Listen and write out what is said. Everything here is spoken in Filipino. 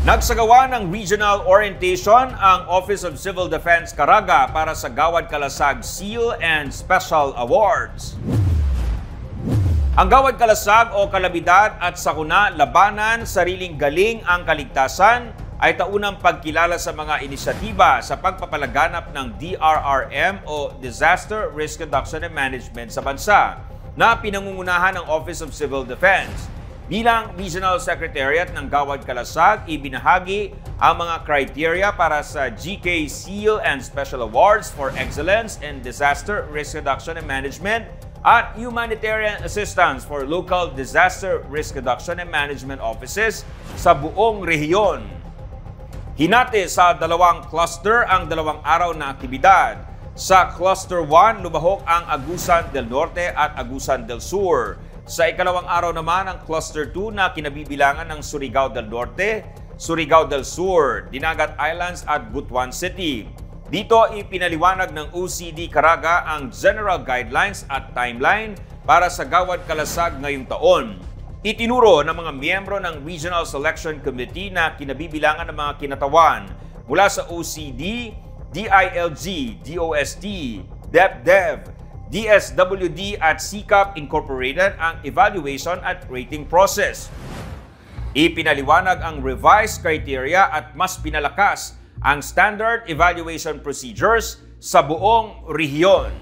Nagsagawa ng regional orientation ang Office of Civil Defense Caraga para sa Gawad Kalasag Seal and Special Awards. Ang Gawad Kalasag o Kalabidad at Sakuna Labanan, Sariling Galing ang Kaligtasan ay taunang pagkilala sa mga inisyatiba sa pagpapalaganap ng DRRM o Disaster Risk Reduction and Management sa bansa na pinangungunahan ng Office of Civil Defense. Bilang Regional Secretariat ng Gawad Kalasag, ibinahagi ang mga criteria para sa GK Seal and Special Awards for Excellence in Disaster Risk Reduction and Management at Humanitarian Assistance for Local Disaster Risk Reduction and Management Offices sa buong rehiyon. Hinati sa dalawang cluster ang 2 araw na aktibidad. Sa Cluster 1, lumahok ang Agusan del Norte at Agusan del Sur. Sa ikalawang araw naman ang Cluster 2 na kinabibilangan ng Surigao del Norte, Surigao del Sur, Dinagat Islands at Butuan City. Dito ipinaliwanag ng OCD Caraga ang general guidelines at timeline para sa Gawad Kalasag ngayong taon. Itinuro ng mga miyembro ng Regional Selection Committee na kinabibilangan ng mga kinatawan mula sa OCD, DILG, DOST, DepDev, DSWD at CCAP Incorporated ang evaluation at rating process. Ipinaliwanag ang revised criteria at mas pinalakas ang standard evaluation procedures sa buong rehiyon.